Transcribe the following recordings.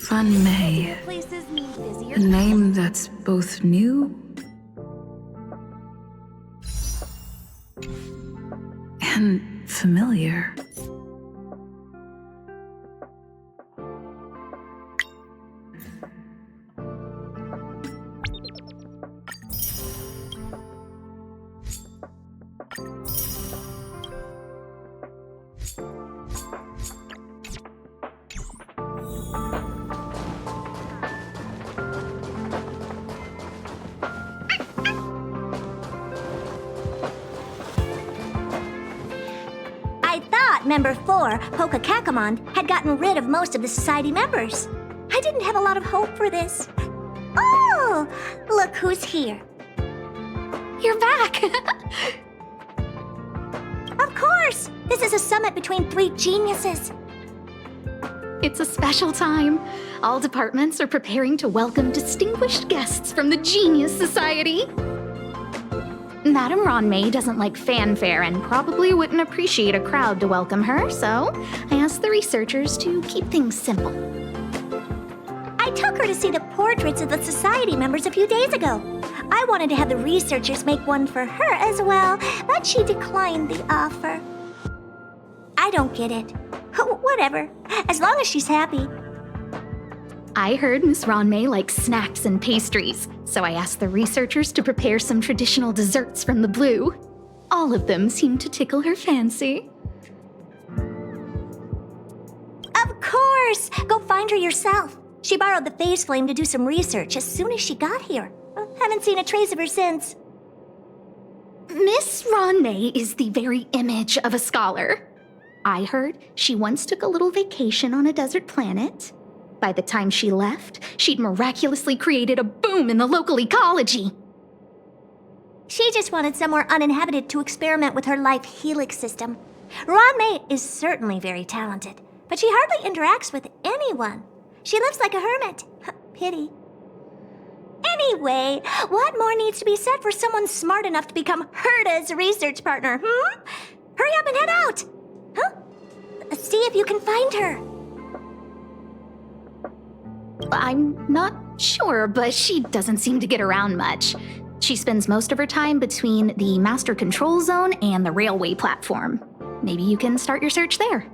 Fun May. A name that's both new and familiar. Member 4, Hoka Kakamon, had gotten rid of most of the society members. I didn't have a lot of hope for this. Oh, look who's here. You're back! Of course! This is a summit between 3 geniuses. It's a special time. All departments are preparing to welcome distinguished guests from the Genius Society. Madame Ronmei doesn't like fanfare and probably wouldn't appreciate a crowd to welcome her, so I asked the researchers to keep things simple. I took her to see the portraits of the society members a few days ago. I wanted to have the researchers make one for her as well, but she declined the offer. I don't get it. Whatever, as long as she's happy. I heard Miss Ronmei likes snacks and pastries, so I asked the researchers to prepare some traditional desserts from the blue. All of them seemed to tickle her fancy. Of course! Go find her yourself. She borrowed the phase flame to do some research as soon as she got here. Haven't seen a trace of her since. Miss Ronmei is the very image of a scholar. I heard she once took a little vacation on a desert planet. By the time she left, she'd miraculously created a boom in the local ecology. She just wanted somewhere uninhabited to experiment with her life helix system. Ronmei is certainly very talented, but she hardly interacts with anyone. She lives like a hermit. Pity. Anyway, what more needs to be said for someone smart enough to become Herta's research partner, Hurry up and head out! Huh? See if you can find her. I'm not sure, but she doesn't seem to get around much. She spends most of her time between the master control zone and the railway platform. Maybe you can start your search there.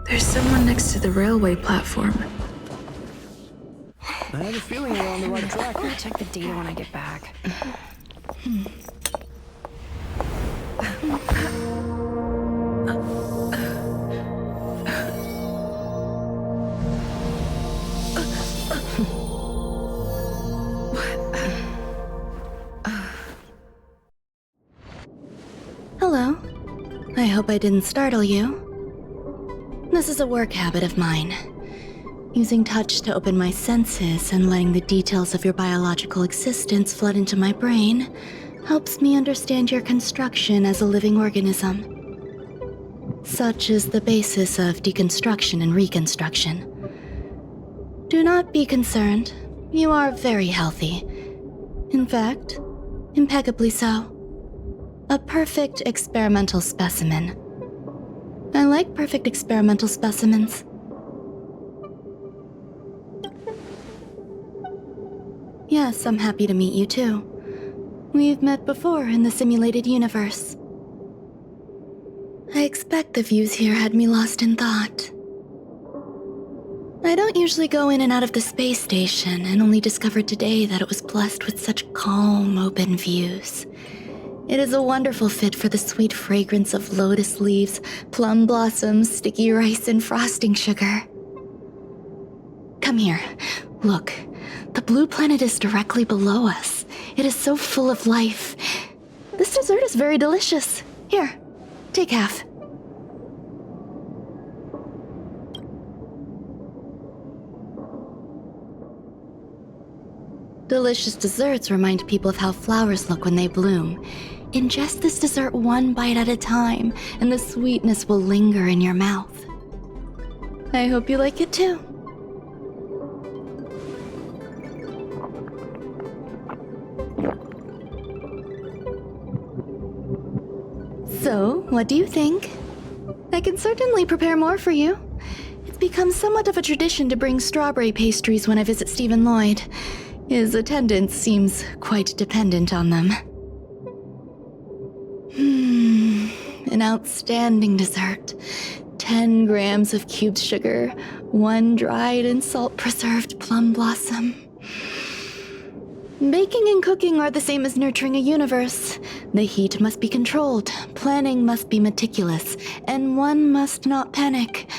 There's someone next to the railway platform. I have a feeling we're on the right track. I'll check the data when I get back. Hello. I hope I didn't startle you. This is a work habit of mine. Using touch to open my senses and letting the details of your biological existence flood into my brain helps me understand your construction as a living organism. Such is the basis of deconstruction and reconstruction. Do not be concerned. You are very healthy. In fact, impeccably so. A perfect experimental specimen. I like perfect experimental specimens. Yes, I'm happy to meet you too. We've met before in the simulated universe. I expect the views here had me lost in thought. I don't usually go in and out of the space station, and only discovered today that it was blessed with such calm, open views. It is a wonderful fit for the sweet fragrance of lotus leaves, plum blossoms, sticky rice, and frosting sugar. Come here. Look. The blue planet is directly below us. It is so full of life. This dessert is very delicious. Here, take half. Delicious desserts remind people of how flowers look when they bloom. Ingest this dessert one bite at a time, and the sweetness will linger in your mouth. I hope you like it too. So, what do you think? I can certainly prepare more for you. It's become somewhat of a tradition to bring strawberry pastries when I visit Stephen Lloyd. His attendance seems quite dependent on them. An outstanding dessert. 10 grams of cubed sugar, 1 dried and salt-preserved plum blossom. Baking and cooking are the same as nurturing a universe. The heat must be controlled, planning must be meticulous, and one must not panic,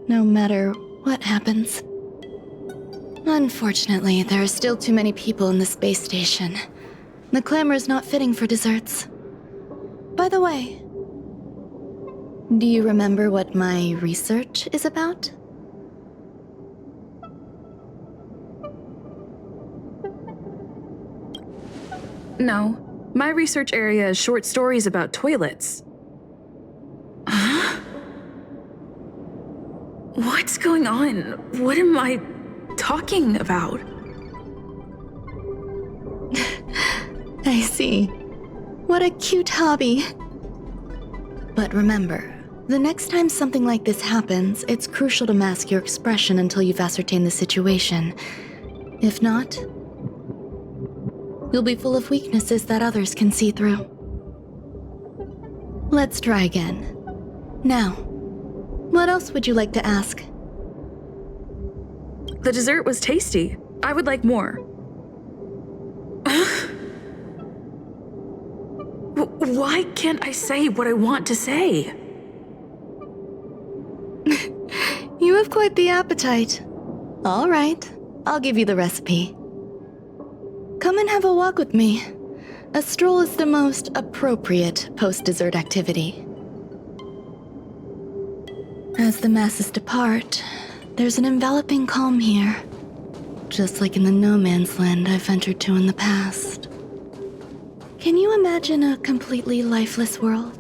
no matter what happens. Unfortunately, there are still too many people in the space station. The clamor is not fitting for desserts. By the way, do you remember what my research is about? No, my research area is short stories about toilets. Huh? What's going on? What am I talking about? I see. What a cute hobby. But remember, the next time something like this happens, it's crucial to mask your expression until you've ascertained the situation. If not, you'll be full of weaknesses that others can see through. Let's try again. Now, what else would you like to ask? The dessert was tasty. I would like more. Why can't I say what I want to say? You have quite the appetite. All right, I'll give you the recipe. Come and have a walk with me. A stroll is the most appropriate post-dessert activity. As the masses depart, there's an enveloping calm here, just like in the no man's land I've ventured to in the past. Can you imagine a completely lifeless world?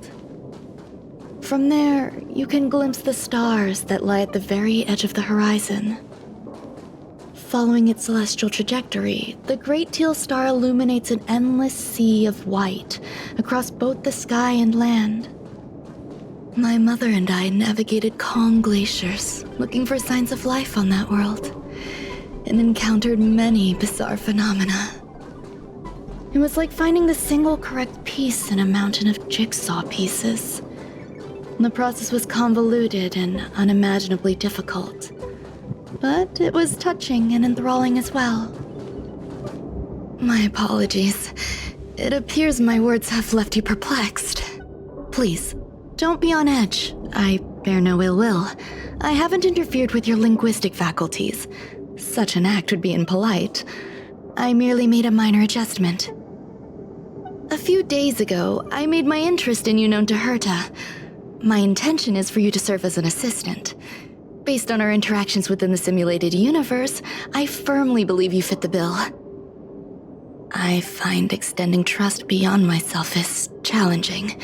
From there, you can glimpse the stars that lie at the very edge of the horizon. Following its celestial trajectory, the Great Teal Star illuminates an endless sea of white across both the sky and land. My mother and I navigated calm glaciers, looking for signs of life on that world, and encountered many bizarre phenomena. It was like finding the single correct piece in a mountain of jigsaw pieces. The process was convoluted and unimaginably difficult, but it was touching and enthralling as well. My apologies. It appears my words have left you perplexed. Please, don't be on edge. I bear no ill will. I haven't interfered with your linguistic faculties. Such an act would be impolite. I merely made a minor adjustment. A few days ago, I made my interest in you known to Herta. My intention is for you to serve as an assistant. Based on our interactions within the simulated universe, I firmly believe you fit the bill. I find extending trust beyond myself is challenging.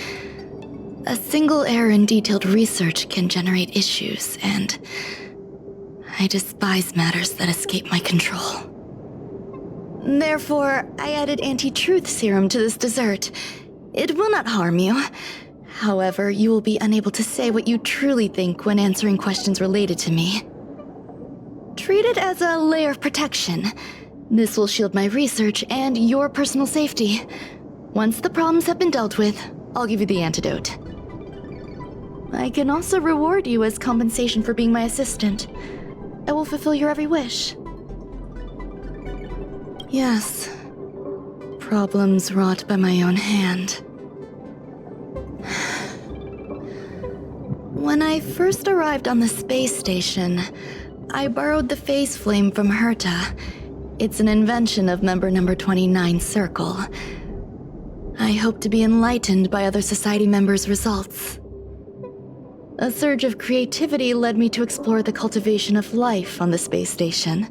A single error in detailed research can generate issues, and I despise matters that escape my control. Therefore, I added anti-truth serum to this dessert. It will not harm you. However, you will be unable to say what you truly think when answering questions related to me. Treat it as a layer of protection. This will shield my research and your personal safety. Once the problems have been dealt with, I'll give you the antidote. I can also reward you as compensation for being my assistant. I will fulfill your every wish. Yes. Problems wrought by my own hand. When I first arrived on the space station, I borrowed the phase flame from Herta. It's an invention of member number 29 Circle. I hope to be enlightened by other society members' results. A surge of creativity led me to explore the cultivation of life on the space station.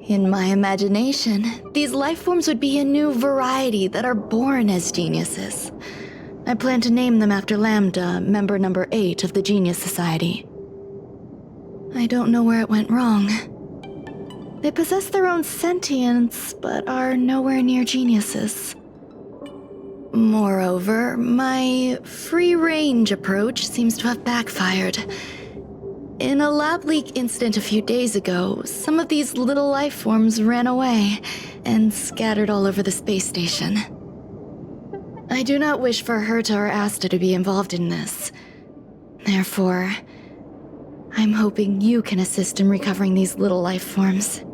In my imagination, these life forms would be a new variety that are born as geniuses. I plan to name them after Lambda, member number 8 of the Genius Society. I don't know where it went wrong. They possess their own sentience, but are nowhere near geniuses. Moreover, my free-range approach seems to have backfired. In a lab leak incident a few days ago, some of these little life forms ran away and scattered all over the space station. I do not wish for Herta or Asta to be involved in this. Therefore, I'm hoping you can assist in recovering these little life forms.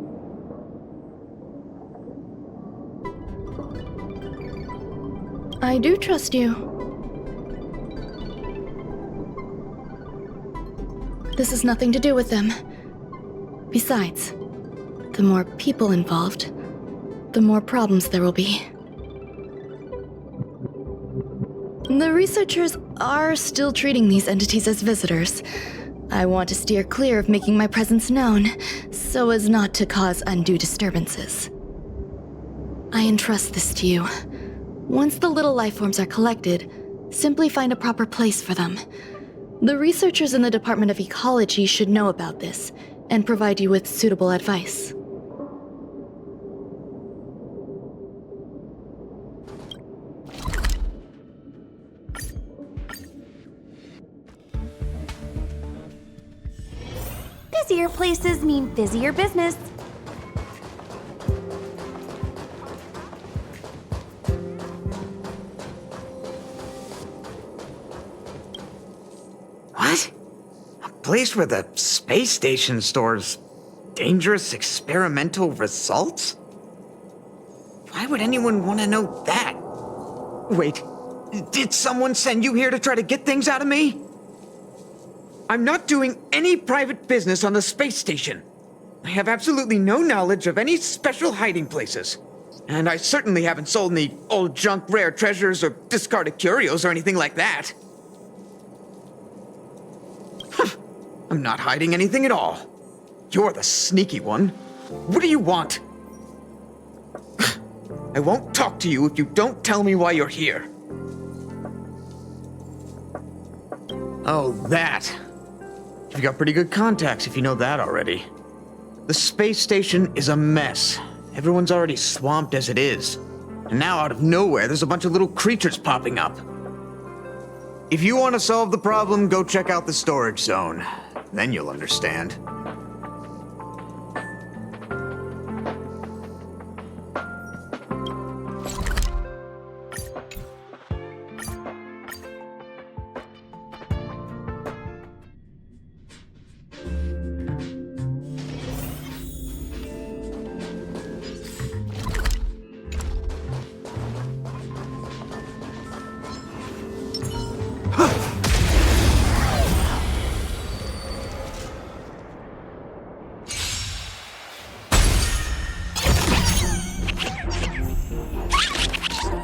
I do trust you. This has nothing to do with them. Besides, the more people involved, the more problems there will be. The researchers are still treating these entities as visitors. I want to steer clear of making my presence known, so as not to cause undue disturbances. I entrust this to you. Once the little life forms are collected, simply find a proper place for them. The researchers in the Department of Ecology should know about this and provide you with suitable advice. Busier places mean busier business. What? A place where the space station stores dangerous experimental results? Why would anyone want to know that? Wait, did someone send you here to try to get things out of me? I'm not doing any private business on the space station. I have absolutely no knowledge of any special hiding places. And I certainly haven't sold any old junk rare treasures or discarded curios or anything like that. I'm not hiding anything at all. You're the sneaky one. What do you want? I won't talk to you if you don't tell me why you're here. Oh, that. You've got pretty good contacts if you know that already. The space station is a mess. Everyone's already swamped as it is. And now out of nowhere, there's a bunch of little creatures popping up. If you want to solve the problem, go check out the storage zone. Then you'll understand.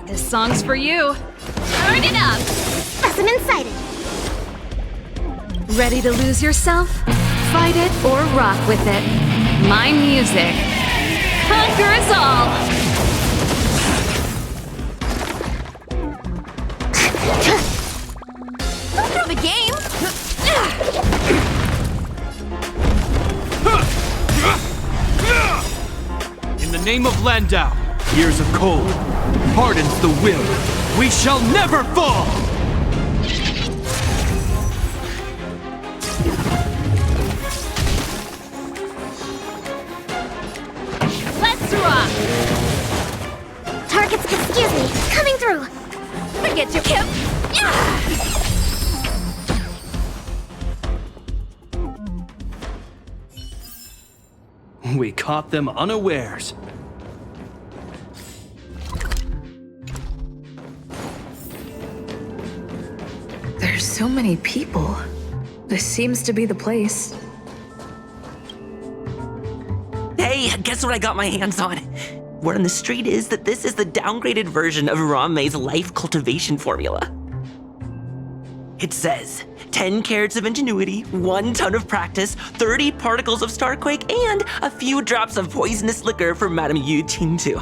This song's for you. Turn it up! Specimen sighted. Ready to lose yourself? Fight it or rock with it. My music conquers all! Don't throw the game. In the name of Landau, years of cold, hardens the will. We shall never fall! Let's rock! Targets, excuse me, coming through. Forget your Kip! We caught them unawares. There's so many people. This seems to be the place. Hey, guess what I got my hands on? Word on the street is that this is the downgraded version of Ranmei's life cultivation formula. It says 10 carats of ingenuity, 1 ton of practice, 30 particles of Starquake, and a few drops of poisonous liquor for Madame Yu Qingtu.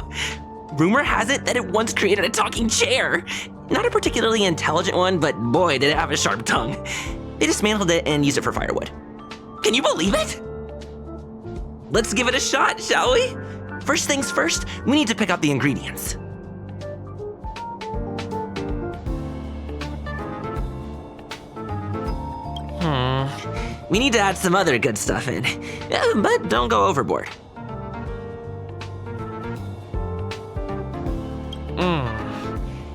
Rumor has it that it once created a talking chair. Not a particularly intelligent one, but boy, did it have a sharp tongue. They dismantled it and used it for firewood. Can you believe it? Let's give it a shot, shall we? First things first, we need to pick out the ingredients. We need to add some other good stuff in, but don't go overboard.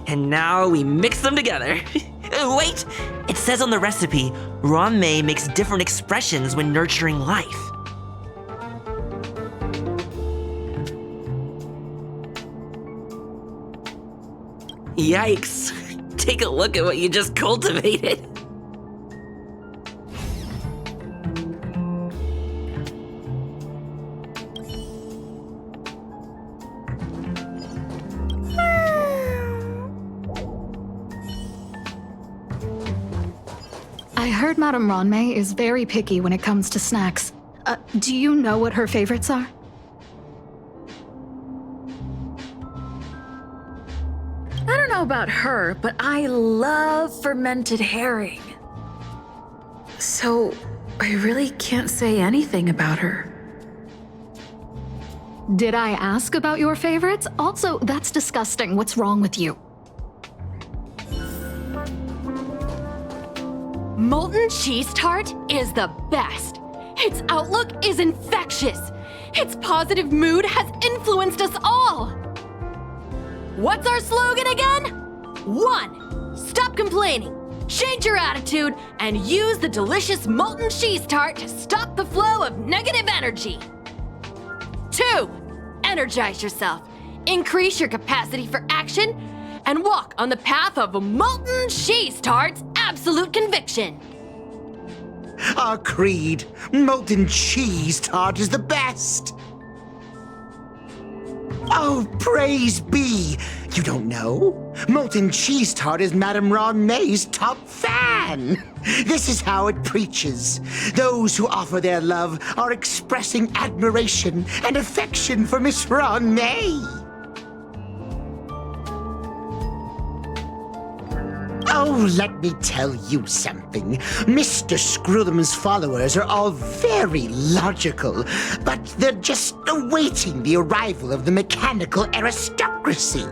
And now we mix them together. Wait! It says on the recipe, Ranmei makes different expressions when nurturing life. Yikes. Take a look at what you just cultivated. I heard Madame Ranmei is very picky when it comes to snacks. Do you know what her favorites are? know about her, but I love fermented herring. So, I really can't say anything about her. Did I ask about your favorites? Also, that's disgusting. What's wrong with you? Molten cheese tart is the best. Its outlook is infectious. Its positive mood has influenced us all. What's our slogan again? 1. Stop complaining. Change your attitude and use the delicious molten cheese tart to stop the flow of negative energy. 2. Energize yourself. Increase your capacity for action and walk on the path of a molten cheese tart's absolute conviction. Our creed, molten cheese tart is the best. Oh, praise be! You don't know? Molten cheese tart is Madame Ron May's top fan. This is how it preaches. Those who offer their love are expressing admiration and affection for Miss Ron May. Oh, let me tell you something. Mr. Screwthum's followers are all very logical, but they're just awaiting the arrival of the mechanical aristocracy.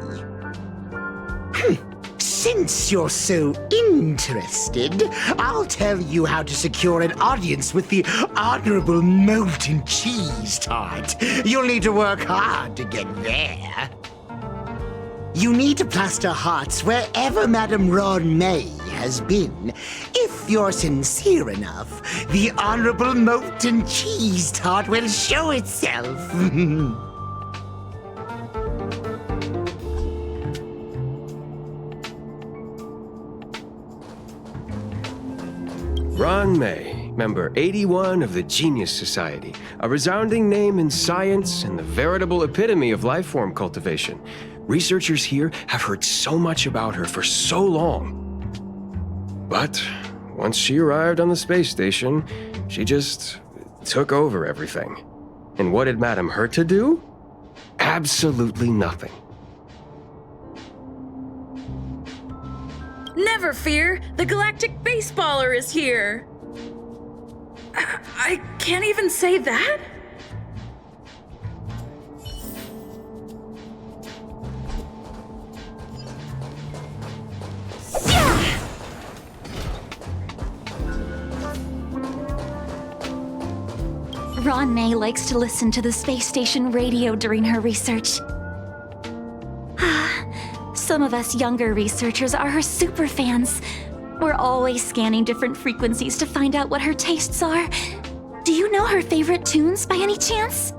Since you're so interested, I'll tell you how to secure an audience with the Honorable Molten Cheese Tart. You'll need to work hard to get there. You need to plaster hearts wherever Madame Ron May has been. If you're sincere enough, the Honorable Molten Cheese Tart will show itself. Ron May, member 81 of the Genius Society, a resounding name in science and the veritable epitome of life form cultivation. Researchers here have heard so much about her for so long. But once she arrived on the space station, she just took over everything. And what did Madame hurt to do? Absolutely nothing. Never fear, the galactic baseballer is here. I can't even say that? Ron May likes to listen to the space station radio during her research. Some of us younger researchers are her super fans. We're always scanning different frequencies to find out what her tastes are. Do you know her favorite tunes by any chance?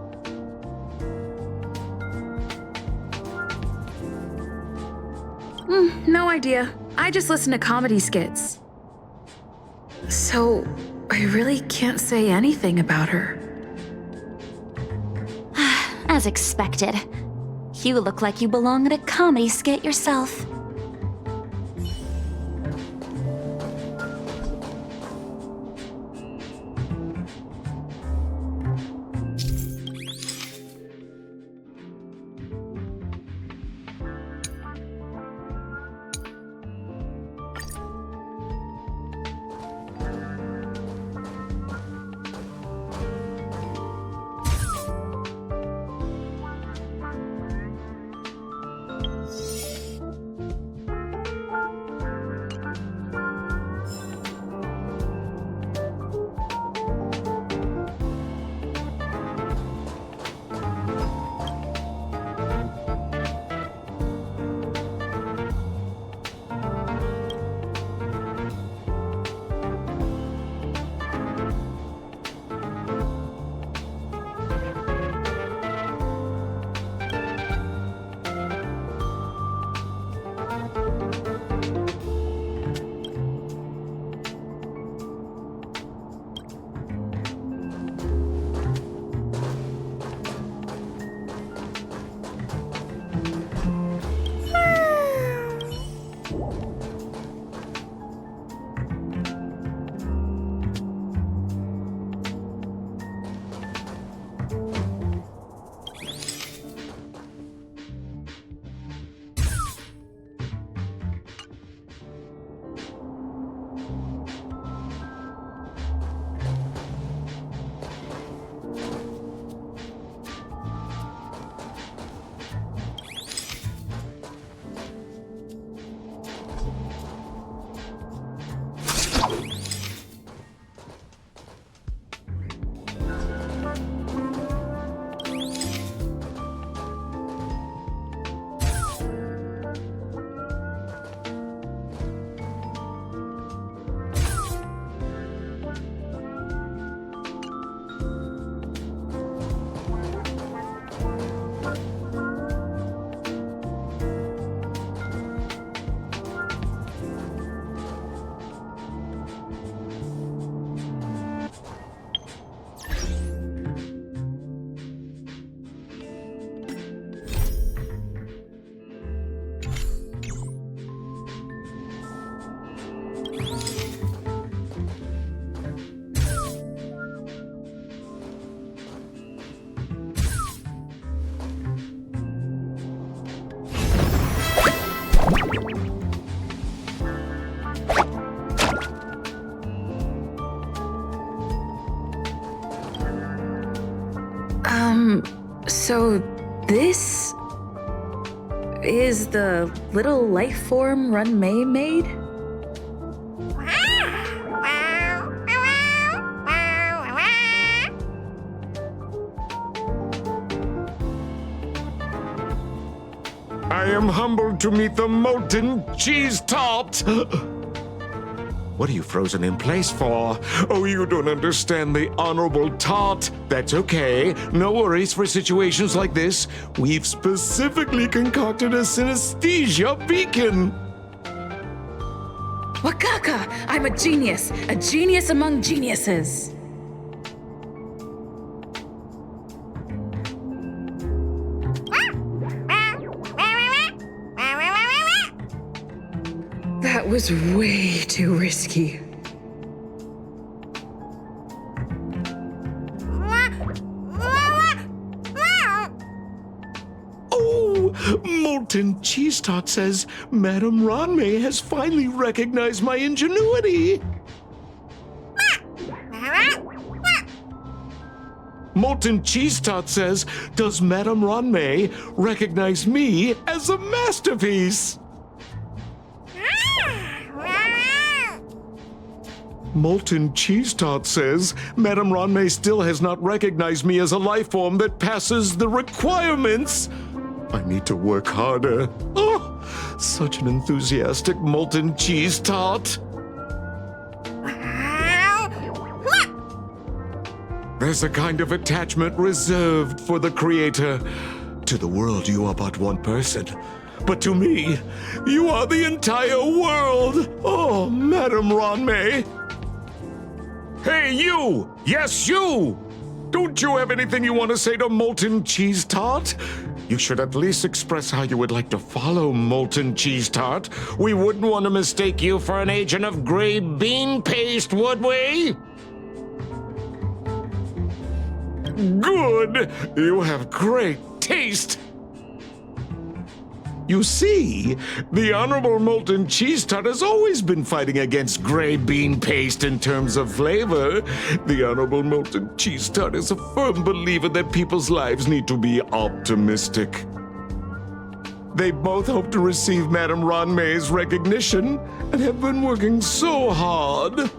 No idea. I just listen to comedy skits. So, I really can't say anything about her. As expected. You look like you belong in a comedy skit yourself. So, this is the little life form Runmei made? I am humbled to meet the molten cheese tart. What are you frozen in place for? Oh, you don't understand the honorable tart. That's okay. No worries for situations like this. We've specifically concocted a synesthesia beacon. Wakaka! I'm a genius among geniuses. That was way too risky. Oh, molten cheese tart says Madame Ranmei has finally recognized my ingenuity. Molten cheese tart says, does Madame Ranmei recognize me as a masterpiece? Molten cheese tart says, Madame Ranmei still has not recognized me as a life form that passes the requirements. I need to work harder. Oh, such an enthusiastic molten cheese tart. There's a kind of attachment reserved for the creator. To the world, you are but one person. But to me, you are the entire world. Oh, Madame Ranmei. Hey, you! Yes, you! Don't you have anything you want to say to Molten Cheese Tart? You should at least express how you would like to follow Molten Cheese Tart. We wouldn't want to mistake you for an agent of gray bean paste, would we? Good! You have great taste! You see, the Honorable Molten Cheese Tart has always been fighting against gray bean paste in terms of flavor. The Honorable Molten Cheese Tart is a firm believer that people's lives need to be optimistic. They both hope to receive Madame Ranmei's recognition and have been working so hard.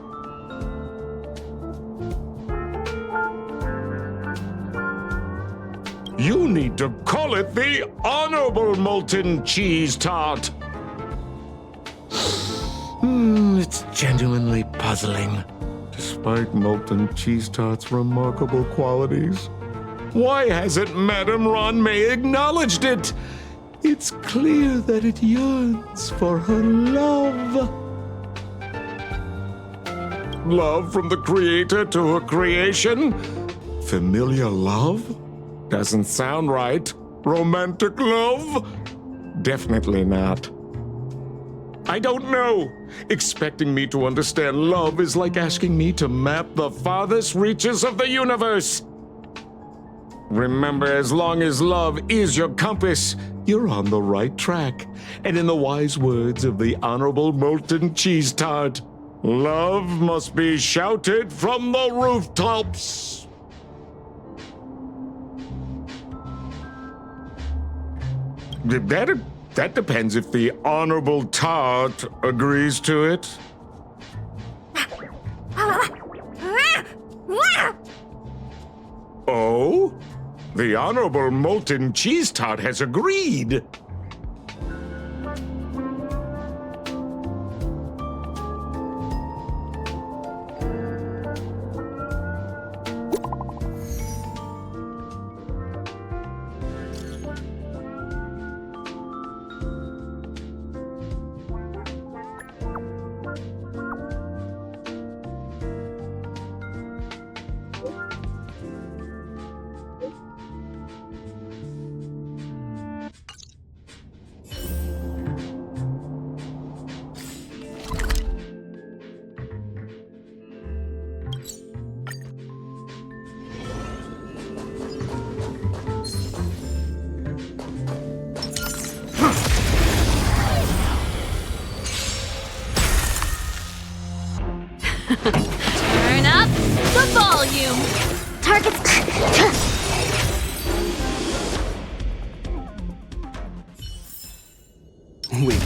You need to call it the Honorable Molten Cheese Tart. It's genuinely puzzling. Despite Molten Cheese Tart's remarkable qualities, why hasn't Madame Ranmei acknowledged it? It's clear that it yearns for her love. Love from the creator to her creation? Familiar love? Doesn't sound right. Romantic love? Definitely not. I don't know. Expecting me to understand love is like asking me to map the farthest reaches of the universe. Remember, as long as love is your compass, you're on the right track. And in the wise words of the Honorable Molten Cheese Tart, love must be shouted from the rooftops. That depends if the Honorable Tart agrees to it. Oh? The Honorable Molten Cheese Tart has agreed. Turn up the volume. Targets.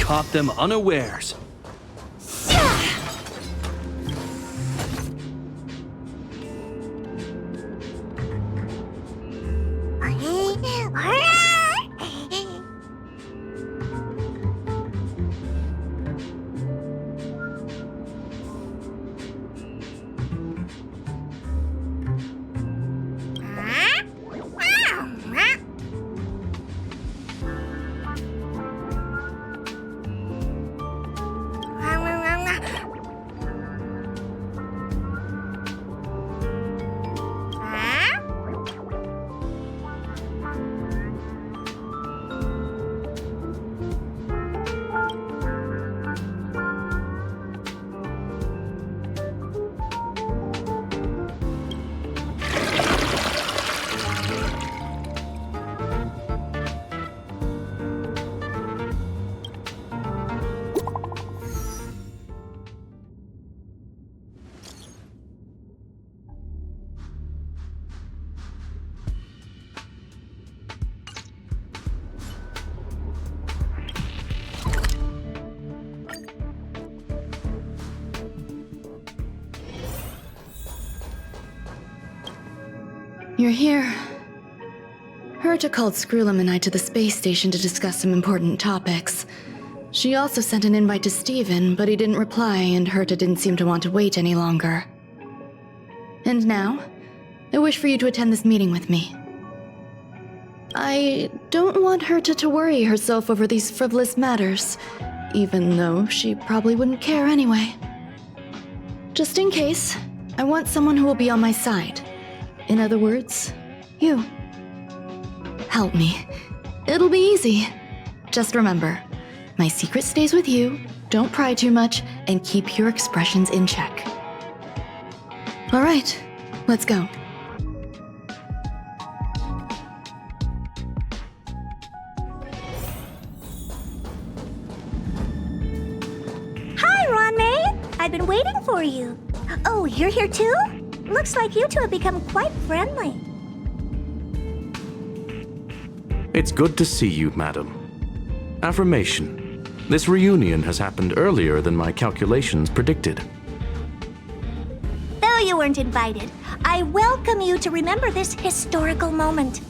caught them unawares. You're here. Herta called Screwlum and I to the space station to discuss some important topics. She also sent an invite to Steven, but he didn't reply, and Herta didn't seem to want to wait any longer. And now, I wish for you to attend this meeting with me. I don't want Herta to worry herself over these frivolous matters, even though she probably wouldn't care anyway. Just in case, I want someone who will be on my side. In other words, you. Help me. It'll be easy. Just remember, my secret stays with you, don't pry too much, and keep your expressions in check. All right, let's go. Hi, Ronmei! I've been waiting for you. Oh, you're here too? Looks like you two have become quite friendly. It's good to see you, madam. Affirmation. This reunion has happened earlier than my calculations predicted. Though you weren't invited, I welcome you to remember this historical moment.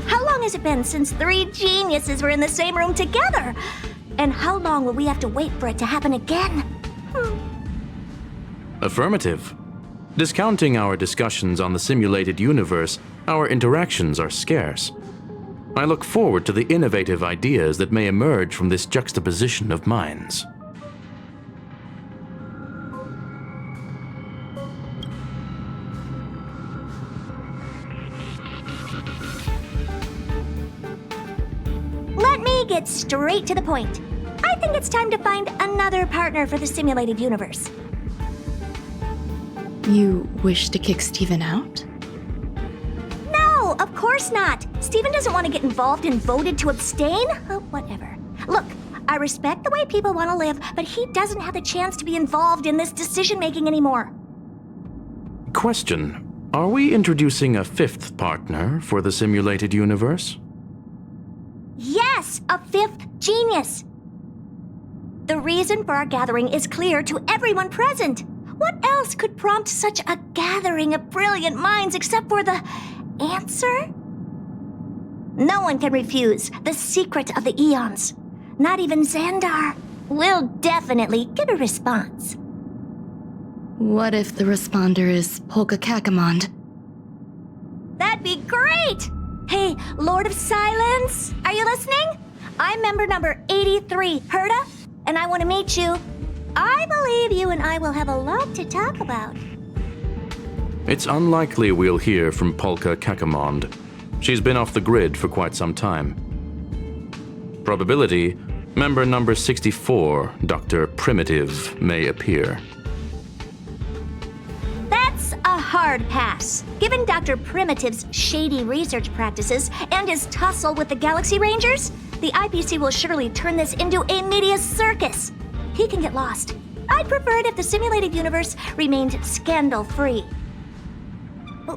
How long has it been since 3 geniuses were in the same room together? And how long will we have to wait for it to happen again? Affirmative. Discounting our discussions on the simulated universe, our interactions are scarce. I look forward to the innovative ideas that may emerge from this juxtaposition of minds. Let me get straight to the point. I think it's time to find another partner for the simulated universe. You wish to kick Steven out? No, of course not. Steven doesn't want to get involved and voted to abstain. Oh, whatever. Look, I respect the way people want to live, but he doesn't have the chance to be involved in this decision-making anymore. Question. Are we introducing a 5th partner for the simulated universe? Yes, a 5th genius. The reason for our gathering is clear to everyone present. What else could prompt such a gathering of brilliant minds except for the answer? No one can refuse the secret of the eons. Not even Xandar. We'll definitely get a response. What if the responder is Polka Kakamond? That'd be great! Hey, Lord of Silence, are you listening? I'm member number 83, Herta, and I want to meet you. I believe you and I will have a lot to talk about. It's unlikely we'll hear from Polka Kakamond. She's been off the grid for quite some time. Probability, member number 64, Dr. Primitive, may appear. That's a hard pass. Given Dr. Primitive's shady research practices and his tussle with the Galaxy Rangers, the IPC will surely turn this into a media circus. He can get lost. I'd prefer it if the simulated universe remained scandal-free.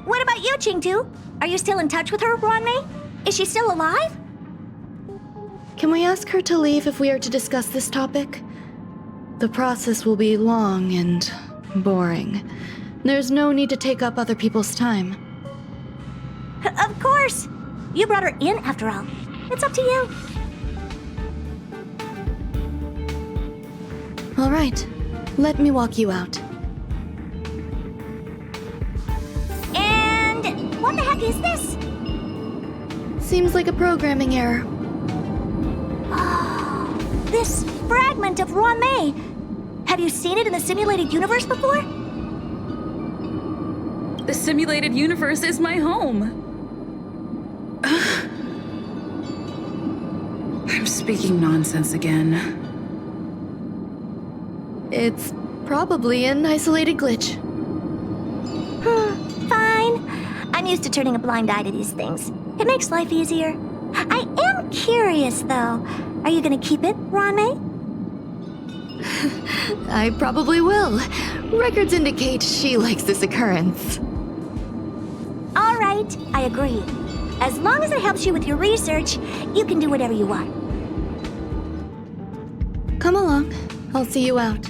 What about you, Chingtu? Are you still in touch with her, Ronmei? Is she still alive? Can we ask her to leave if we are to discuss this topic? The process will be long and boring. There's no need to take up other people's time. Of course! You brought her in after all. It's up to you. All right, let me walk you out. And what the heck is this? Seems like a programming error. This fragment of May. Have you seen it in the simulated universe before? The simulated universe is my home. I'm speaking nonsense again. It's probably an isolated glitch. Fine. I'm used to turning a blind eye to these things. It makes life easier. I am curious, though. Are you gonna keep it, May? I probably will. Records indicate she likes this occurrence. All right, I agree. As long as it helps you with your research, you can do whatever you want. Come along. I'll see you out.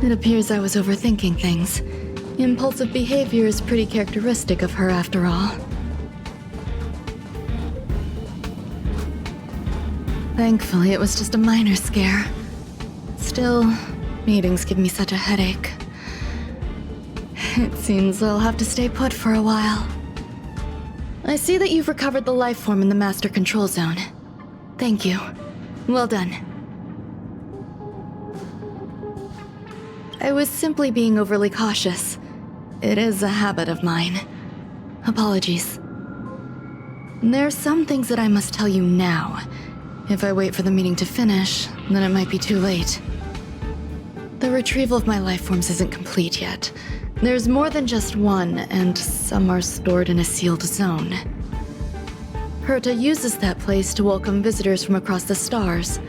It appears I was overthinking things. Impulsive behavior is pretty characteristic of her after all. Thankfully, it was just a minor scare. Still, meetings give me such a headache. It seems I'll have to stay put for a while. I see that you've recovered the life form in the master control zone. Thank you. Well done. I was simply being overly cautious. It is a habit of mine. Apologies. There are some things that I must tell you now. If I wait for the meeting to finish, then it might be too late. The retrieval of my life forms isn't complete yet. There's more than just one, and some are stored in a sealed zone. Herta uses that place to welcome visitors from across the stars,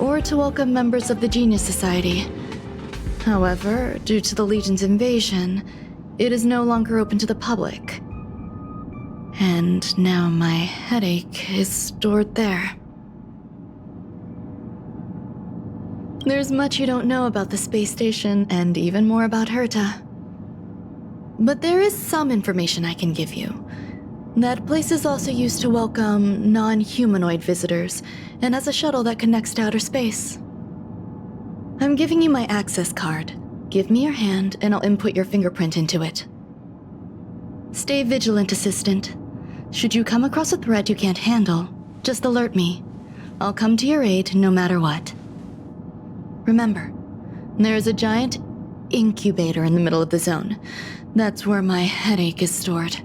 or to welcome members of the Genius Society. However, due to the Legion's invasion, it is no longer open to the public. And now my headache is stored there. There's much you don't know about the space station, and even more about Herta. But there is some information I can give you. That place is also used to welcome non-humanoid visitors, and has a shuttle that connects to outer space. I'm giving you my access card. Give me your hand, and I'll input your fingerprint into it. Stay vigilant, Assistant. Should you come across a threat you can't handle, just alert me. I'll come to your aid no matter what. Remember, there is a giant incubator in the middle of the zone. That's where my headache is stored.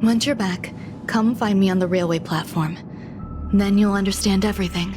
Once you're back, come find me on the railway platform. Then you'll understand everything.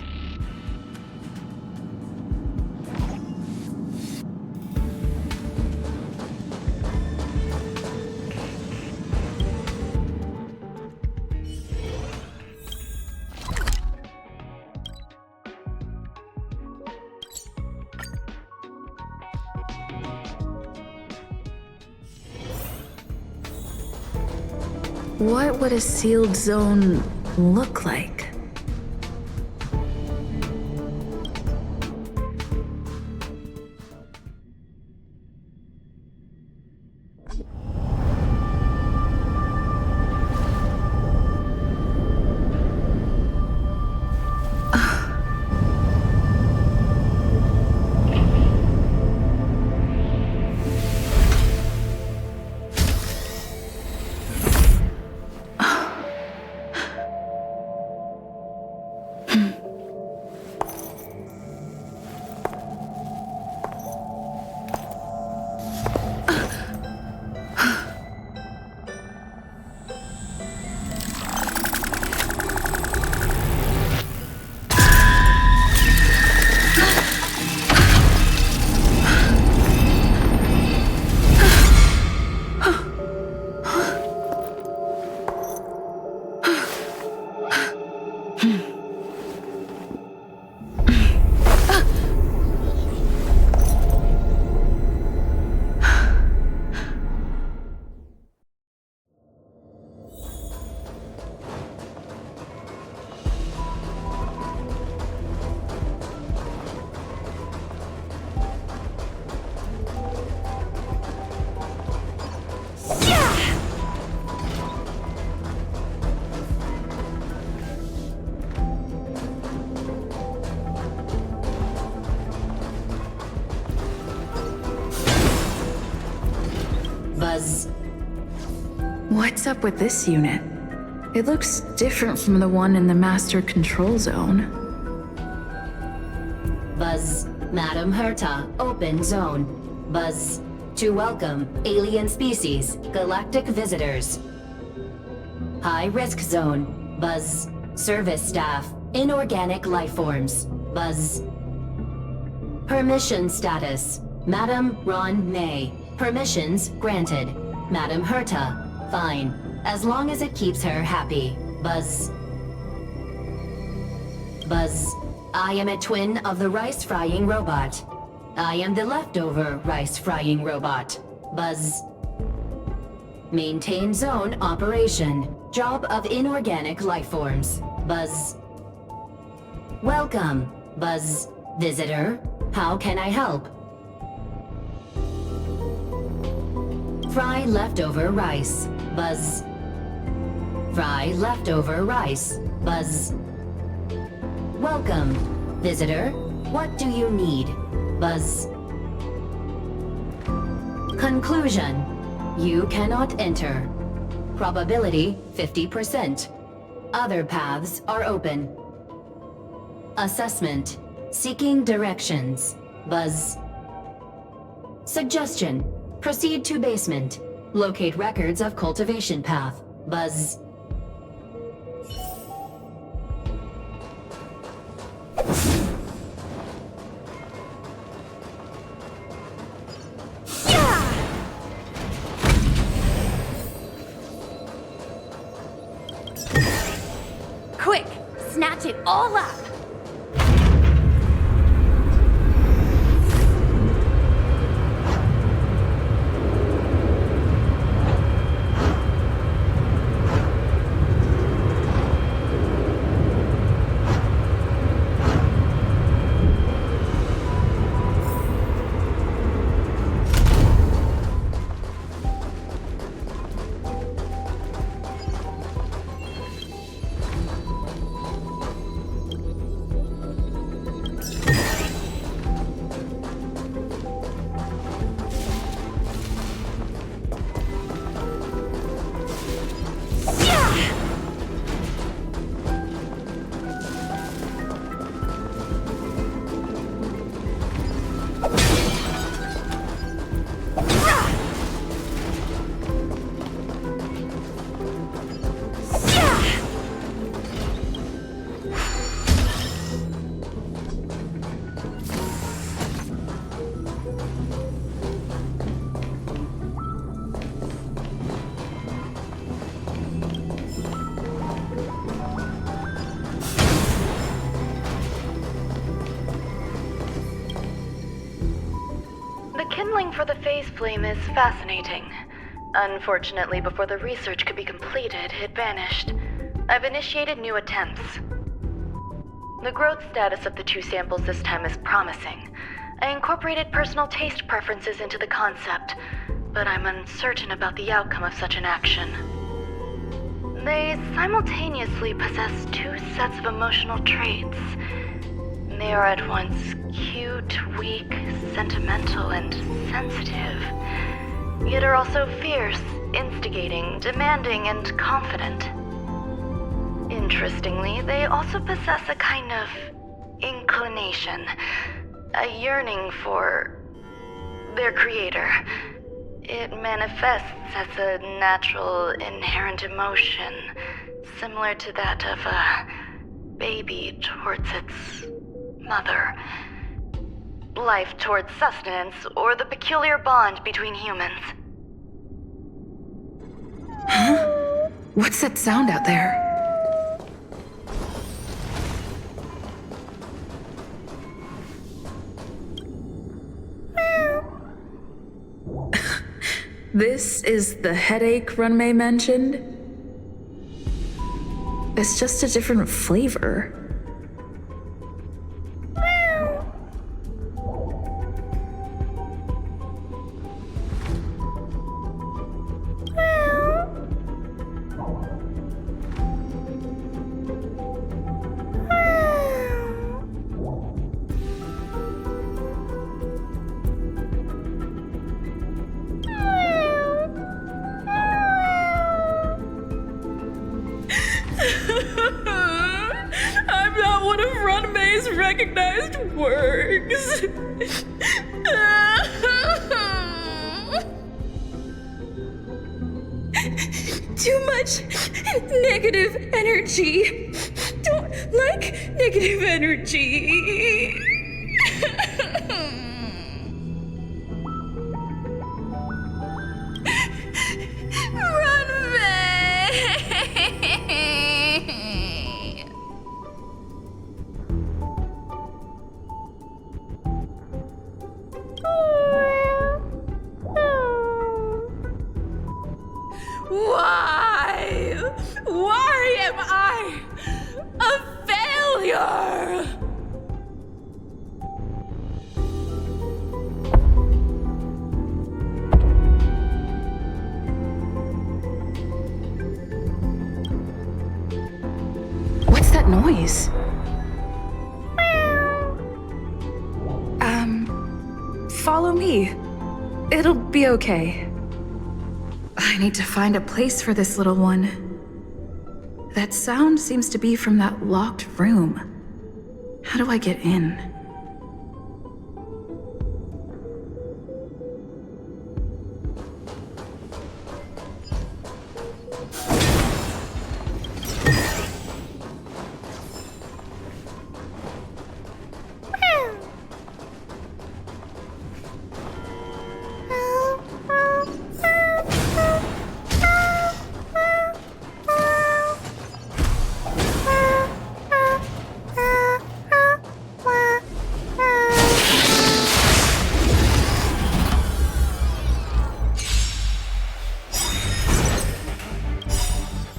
What would a sealed zone look like? What's up with this unit? It looks different from the one in the master control zone. Buzz, Madam Herta, open zone. Buzz, to welcome alien species, galactic visitors. High risk zone. Buzz, service staff, inorganic life forms. Buzz. Permission status. Madam Ron May. Permissions granted. Madam Herta, fine. As long as it keeps her happy. Buzz. Buzz, I am a twin of the rice-frying robot. I am the leftover rice-frying robot. Buzz. Maintain zone operation. Job of inorganic life forms. Buzz. Welcome, Buzz. Visitor, how can I help? Fry leftover rice. Buzz. Fry leftover rice. Buzz. Welcome, visitor. What do you need? Buzz. Conclusion. You cannot enter. Probability 50%. Other paths are open. Assessment. Seeking directions. Buzz. Suggestion. Proceed to basement. Locate records of cultivation path. Buzz. Quick! Snatch it all up! The kindling for the phase flame is fascinating. Unfortunately, before the research could be completed, it vanished. I've initiated new attempts. The growth status of the two samples this time is promising. I incorporated personal taste preferences into the concept, but I'm uncertain about the outcome of such an action. They simultaneously possess two sets of emotional traits. They are at once cute, weak, sentimental, and sensitive, yet are also fierce, instigating, demanding, and confident. Interestingly, they also possess a kind of inclination, a yearning for their creator. It manifests as a natural, inherent emotion, similar to that of a baby towards its mother. Life towards sustenance, or the peculiar bond between humans. Huh? What's that sound out there? This is the headache Runmei mentioned? It's just a different flavor. one of Ranmei's recognized works. Too much negative energy. Don't like negative energy. Why? Why am I a failure? What's that noise? Follow me. It'll be okay. I need to find a place for this little one. That sound seems to be from that locked room. How do I get in?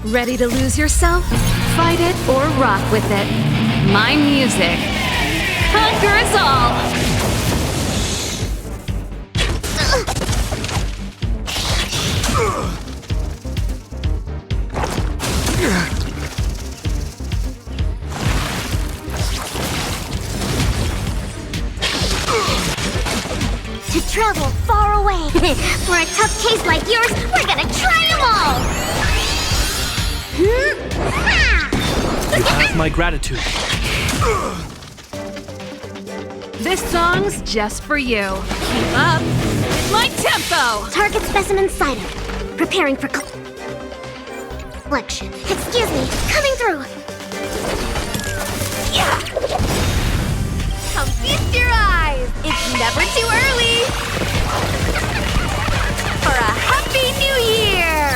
Ready to lose yourself? Fight it or rock with it. My music. Conquer us all! To travel far away. For a tough case like yours, we're gonna try them all! You have my gratitude. This song's just for you. Keep up. My tempo! Target specimen sighted. Preparing for collection. Excuse me, coming through. Yeah! Come feast your eyes. It's never too early. For a happy new year!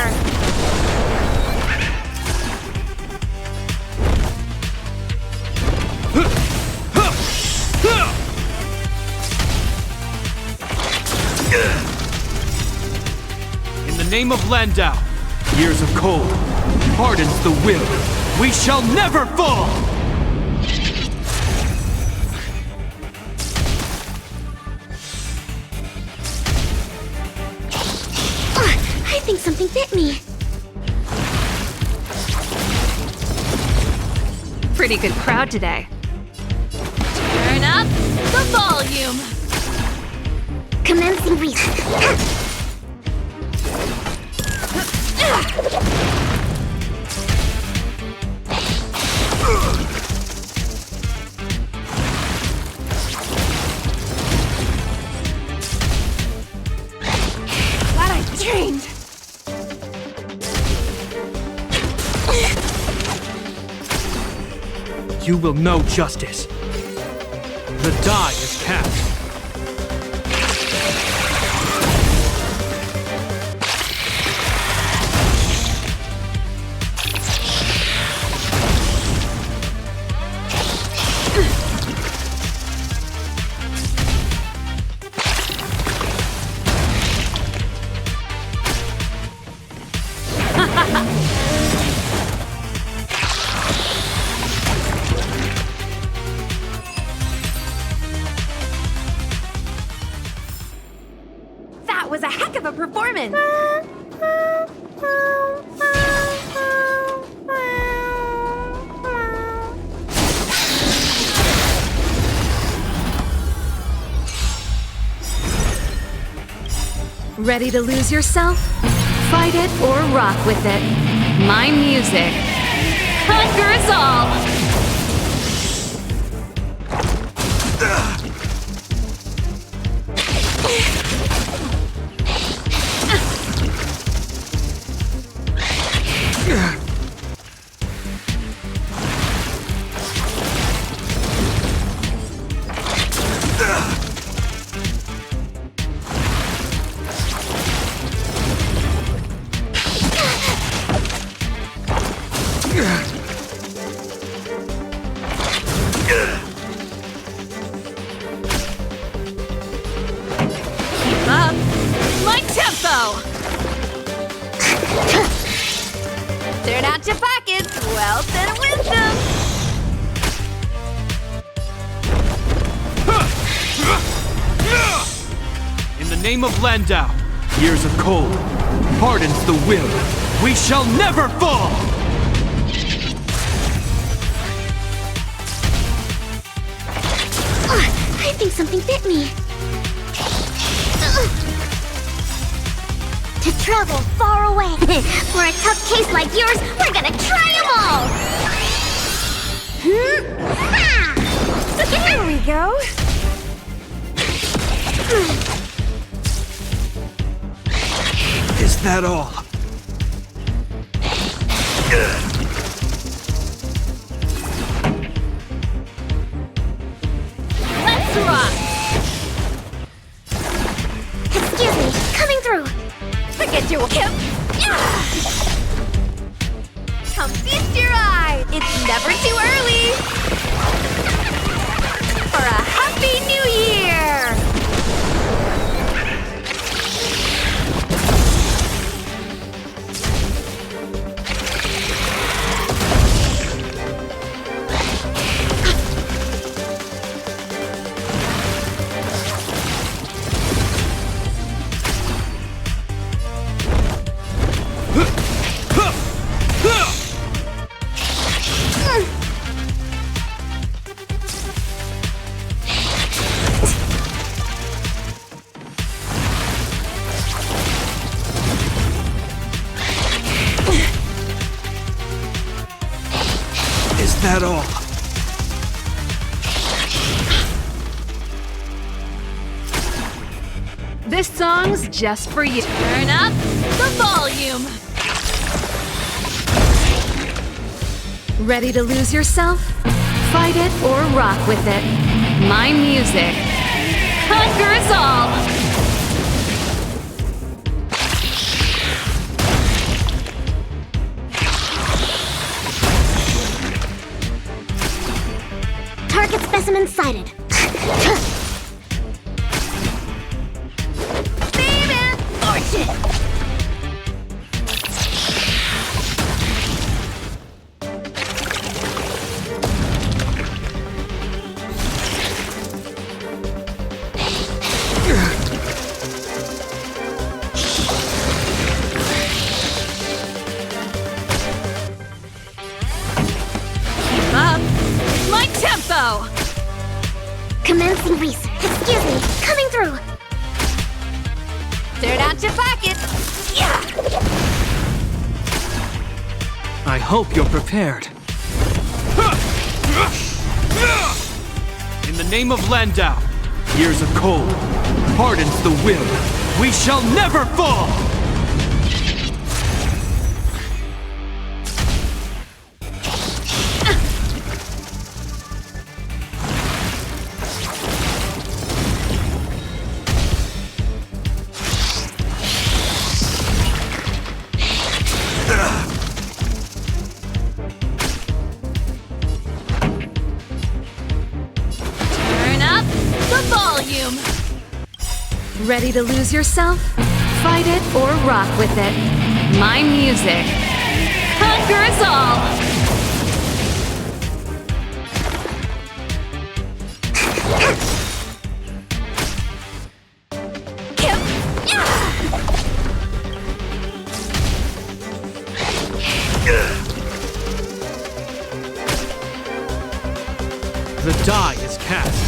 In the name of Landau, years of cold, hardens the will. We shall never fall! I think something bit me. Pretty good crowd today. Turn up the volume. Commencing reach. Glad I trained. You will know justice. The die is cast. That was a heck of a performance. Ready to lose yourself? Fight it or rock with it. My music. Conquer us all! Keep up my tempo! Turn out your pockets, wealth and wisdom! In the name of Landau, years of cold hardens the will. We shall never fall! I think something bit me. To travel far away. For a tough case like yours, we're gonna try them all! Here we go. Is that all? Let's rock! Excuse me, coming through. Forget your hip! Come feast your eye! It's never too early! For a happy new year! Is that all? This song's just for you. Turn up the volume! Ready to lose yourself? Fight it or rock with it. My music conquers all! Target specimen sighted. Baby! Fortune! Keep up my tempo! Commencing research. Excuse me, coming through. Turn out your pockets! Yeah! I hope you're prepared. In the name of Landau, years of cold hardens the will. We shall never fall! Turn up the volume! Ready to lose yourself? Fight it or rock with it. My music conquers all! Hip! Yeah! The die is cast.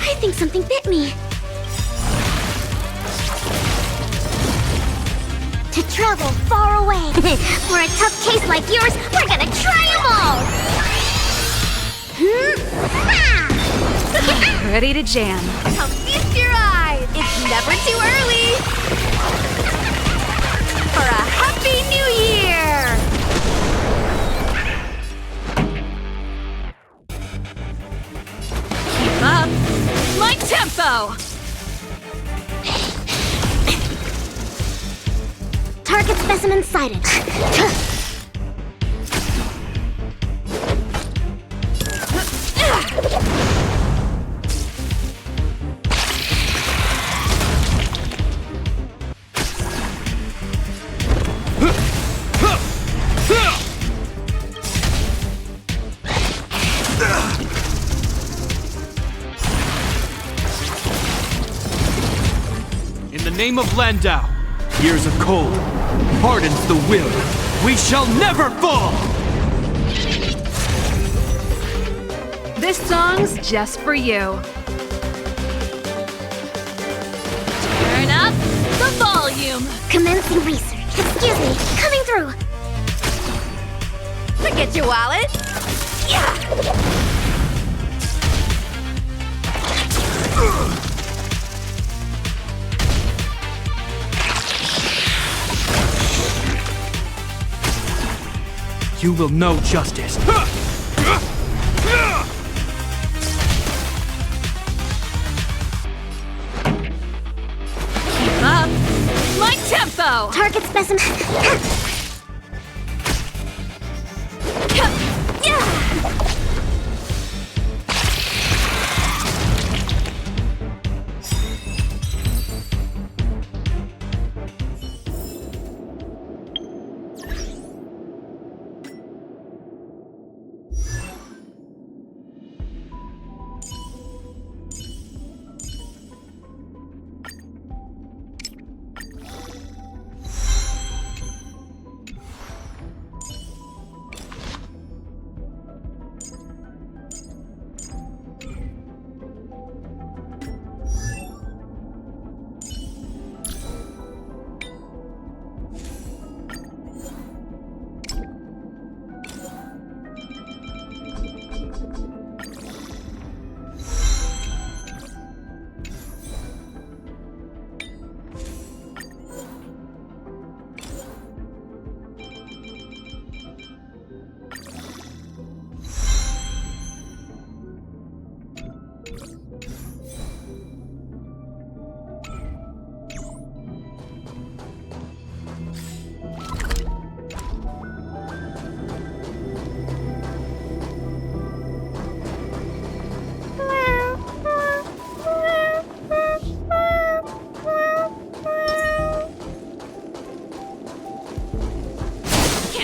I think something bit me. To travel far away. For a tough case like yours, we're gonna try them all! Ready to jam. Come feast your eye! It's never too early! For a happy new year! Keep up my tempo! Target specimen specimen sighted. In the name of Landau, years of cold hardens the will. We shall never fall! This song's just for you. Turn up the volume. Commencing research. Excuse me, coming through. Forget your wallet. Yeah. You will know justice. Keep up. My tempo. Target specimen.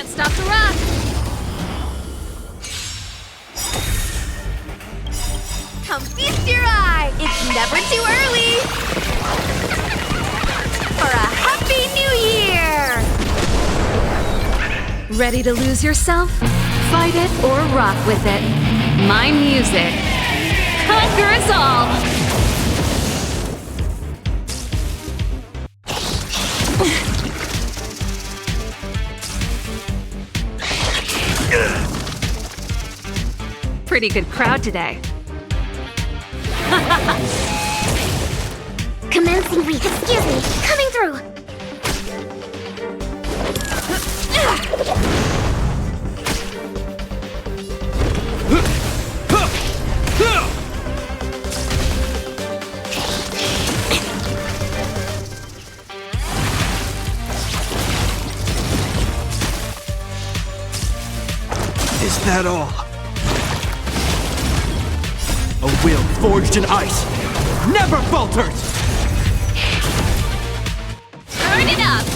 Stop the rock! Come feast your eye! It's never too early! For a Happy New Year! Ready to lose yourself? Fight it or rock with it. My music. Conquer us all! Pretty good crowd today. Commencing reach. Excuse me, coming through. Is that all? A will forged in ice never falters! Turn it up!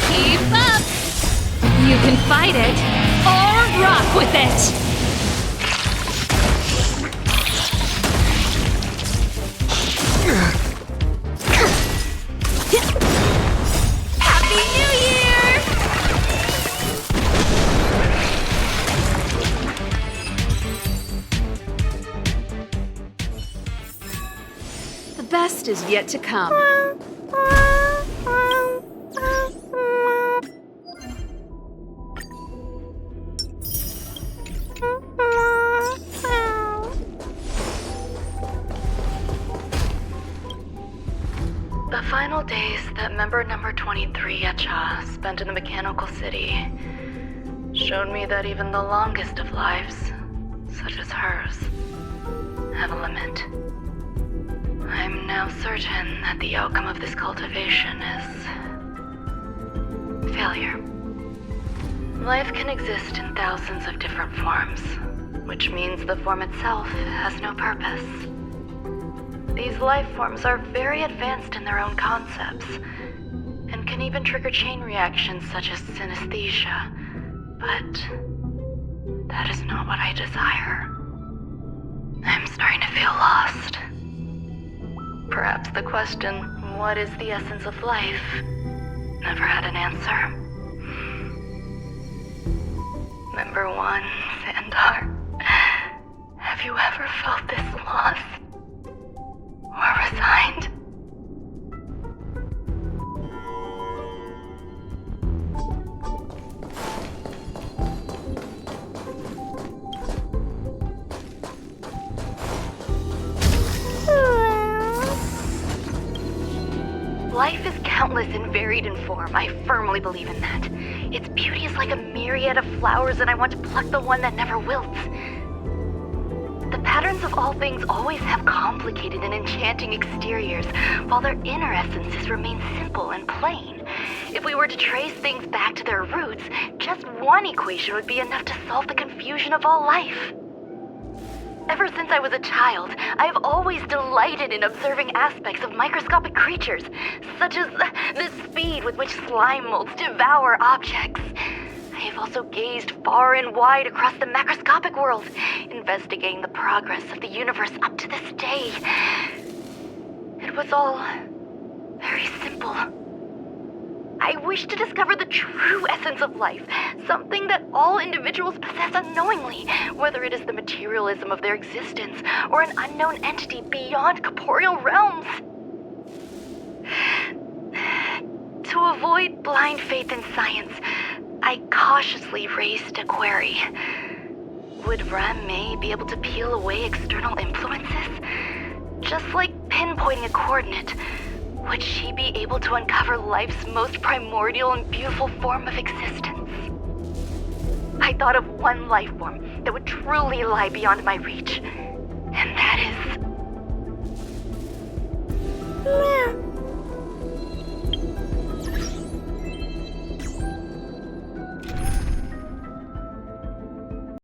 Keep up! You can fight it or rock with it! Happy New Year! The best is yet to come. A final days that member number 23 at Cha spent in the mechanical city showed me that even the longest of lives, such as hers, have a limit. I'm now certain that the outcome of this cultivation is failure. Life can exist in thousands of different forms, which means the form itself has no purpose. These life forms are very advanced in their own concepts, and can even trigger chain reactions such as synesthesia, but that is not what I desire. I'm starting to feel lost. Perhaps the question, what is the essence of life, never had an answer. Member 1, Sandar, have you ever felt this lost? Or resigned? Life is countless and varied in form. I firmly believe in that. Its beauty is like a myriad of flowers, and I want to pluck the one that never wilts. The patterns of all things always have complicated and enchanting exteriors, while their inner essences remain simple and plain. If we were to trace things back to their roots, just one equation would be enough to solve the confusion of all life. Ever since I was a child, I have always delighted in observing aspects of microscopic creatures, such as the speed with which slime molds devour objects. I have also gazed far and wide across the macroscopic world, investigating the progress of the universe up to this day. It was all very simple. I wish to discover the true essence of life, something that all individuals possess unknowingly, whether it is the materialism of their existence or an unknown entity beyond corporeal realms. To avoid blind faith in science, I cautiously raised a query. Would Ran-Mei be able to peel away external influences? Just like pinpointing a coordinate, would she be able to uncover life's most primordial and beautiful form of existence? I thought of one life form that would truly lie beyond my reach, and that is...